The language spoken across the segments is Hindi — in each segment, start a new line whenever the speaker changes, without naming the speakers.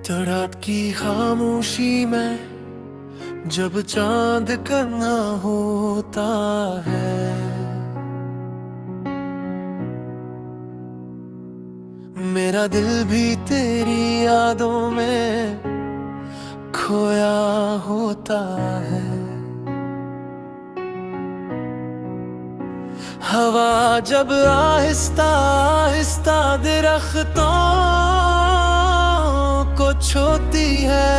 रात की खामोशी में जब चांद करना होता है, मेरा दिल भी तेरी यादों में खोया होता है। हवा जब आहिस्ता आहिस्ता दरख्तों को छूती है,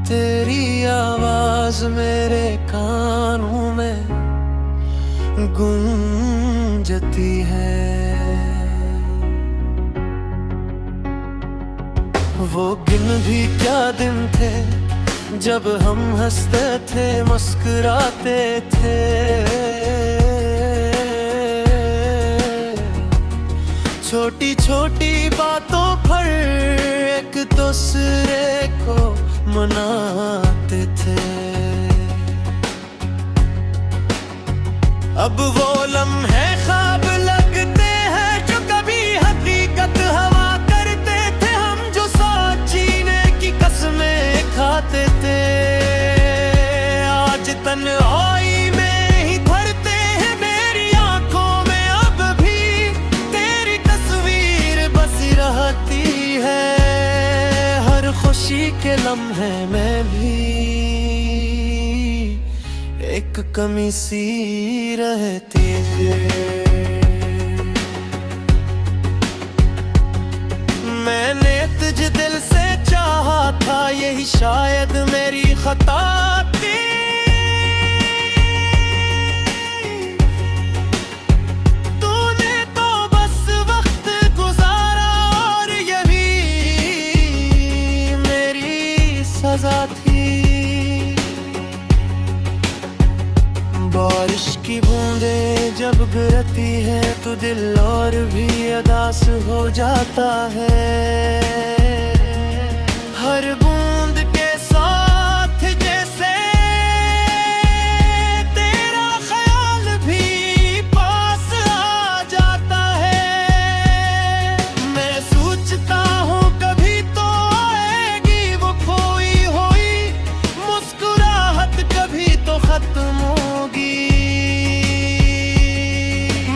तेरी आवाज मेरे कानों में गूंजती है। वो दिन भी क्या दिन थे जब हम हंसते थे मुस्कुराते थे, छोटी छोटी बातों पर एक दूसरे को मनाते थे। अब वो लम्हे ख्वाब लगते हैं जो कभी हकीकत हवा करते थे, हम जो साथ जीने की कसमें खाते थे। आज तन्हाई में ही भरते हैं मेरी आंखों में, अब भी तेरी तस्वीर बसी रहती है। हर खुशी के लम्हे में भी एक कमी सी रहती है। मैंने तुझे दिल से चाहा था, यही शायद मेरी खता थी। तूने तो बस वक्त गुजारा और यही मेरी सजा थी। बारिश की बूंदें जब गिरती है तो दिल और भी उदास हो जाता है। हर बूंद के साथ जैसे तेरा ख्याल भी पास आ जाता है। मैं सोचता हूँ कभी तो आएगी वो खोई हुई मुस्कुराहट, कभी तो खत्म होगी।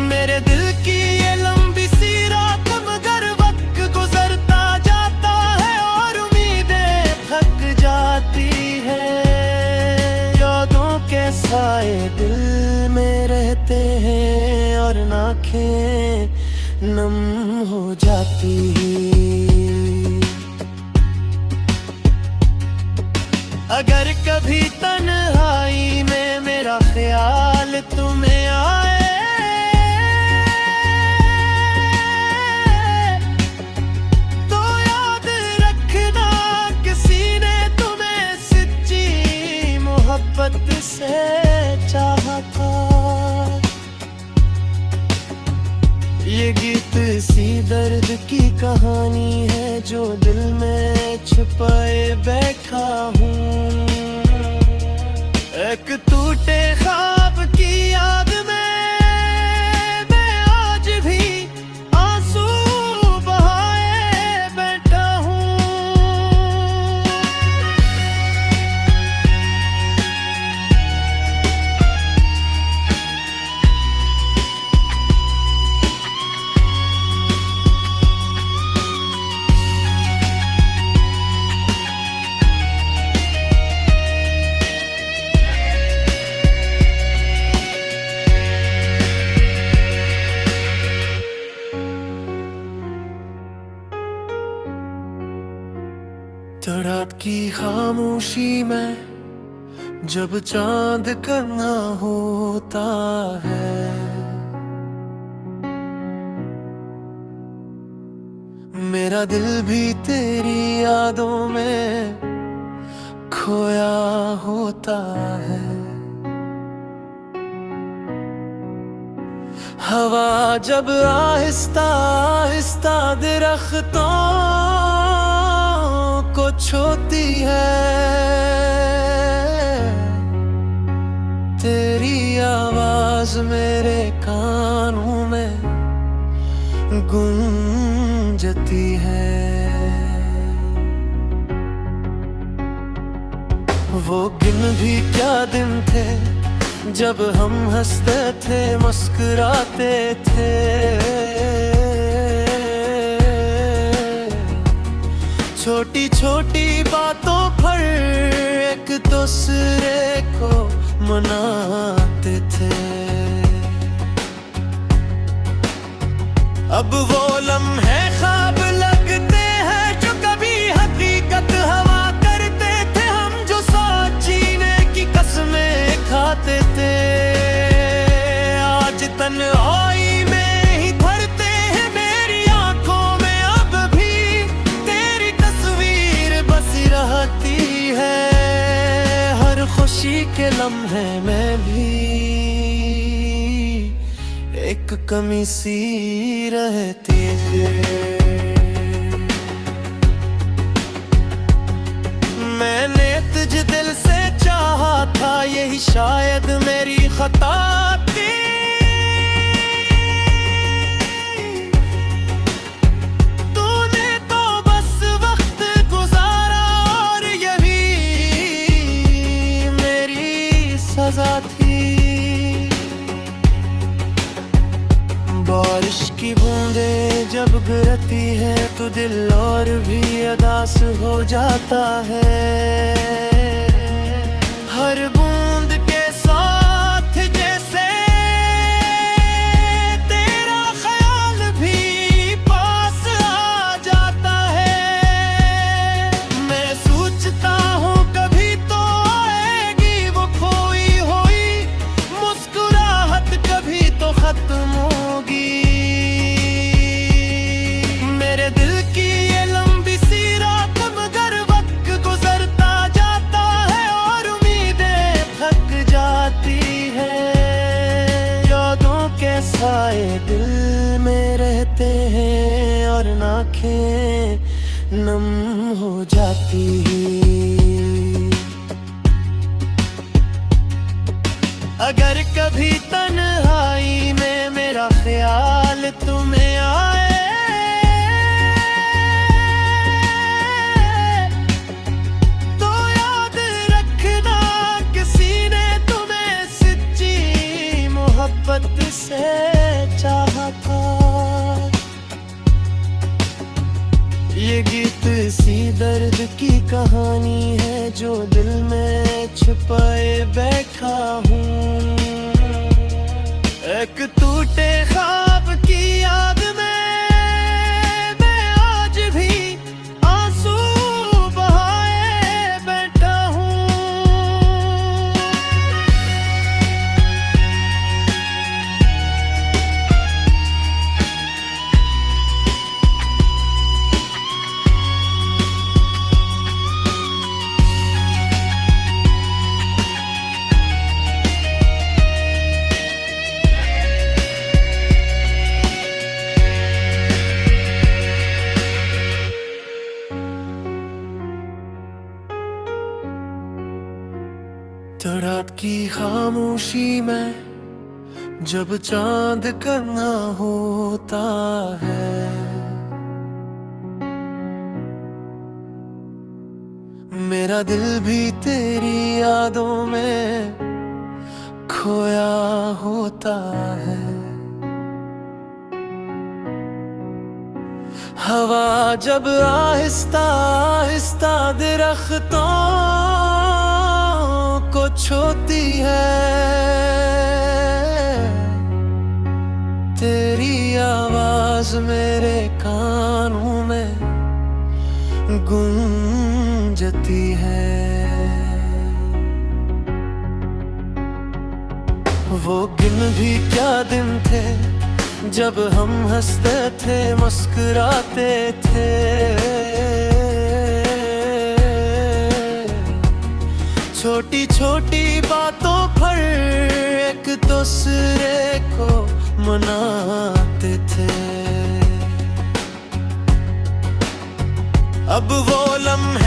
मेरे दिल की ये लंबी सी रात मगर वक्त गुजरता जाता है और उम्मीदें थक जाती है। यादों के साए दिल में रहते हैं और आँखें नम हो जाती हैं। अगर कभी तन्हाई में मेरा ख्याल तुम्हें आए तो याद रखना किसी ने तुम्हें सच्ची मोहब्बत से चाहा था। ये गीत सी दर्द की कहानी है जो दिल में छुपाए बैठा हूँ। एक टूटे ख्वाब की याद में मैं आज भी आंसू बहाए बैठा हूँ। रात की खामोशी में जब चांद करना होता है, मेरा दिल भी तेरी यादों में खोया होता है। हवा जब आहिस्ता आहिस्ता दरख्तों को छूती है, तेरी आवाज मेरे कानों में गूंज गूंजती है। वो दिन भी क्या दिन थे जब हम हंसते थे मुस्कुराते थे। छोटी छोटी बातों पर एक दूसरे को मनाते थे। अब वो लम्हे ख्वाब लगते हैं जो कभी हकीकत हवा करते थे। हम जो साथ जीने की कसमें खाते थे, आज तन्हाई में ही भरते हैं मेरी आंखों में। अब भी तेरी तस्वीर बसी रहती है हर खुशी के लम्हे में भी एक कमी सी रहती है। मैंने तुझे दिल से चाहा था, यही शायद मेरी खता थी। तूने तो बस वक्त गुजारा और यही मेरी सजा थी। बारिश की बूंदें जब गिरती है तो दिल और भी उदास हो जाता है। हर बूंद के साथ जैसे तेरा ख्याल भी पास आ जाता है। मैं सोचता हूँ कभी तो आएगी वो खोई हुई मुस्कुराहट, कभी तो खत्म होगी। मेरे दिल की ये लंबी सी रात मगर वक्त गुजरता जाता है और उम्मीदें थक जाती है। यादों के साए दिल में रहते हैं और आँखें नम हो जाती हैं। अगर कभी तन्हाई में मेरा ख्याल तुम्हें आए तो याद रखना किसी ने तुम्हें सच्ची मोहब्बत से चाहा था। ये गीत इसी दर्द की कहानी है जो दिल में छुपाए बैठा हूँ। एक टूटे ख्वाब की याद में मैं आज भी आंसू बहाए बैठा हूँ। तो रात की खामोशी में जब चांद करना होता है, मेरा दिल भी तेरी यादों में खोया होता है। हवा जब आहिस्ता आहिस्ता दरख्तों को छूती है, तेरी आवाज मेरे कानों में गूंजती है। वो दिन भी क्या दिन थे जब हम हंसते थे मुस्कुराते थे। छोटी छोटी बातों पर एक दूसरे को मनाते थे। अब वो लम्हे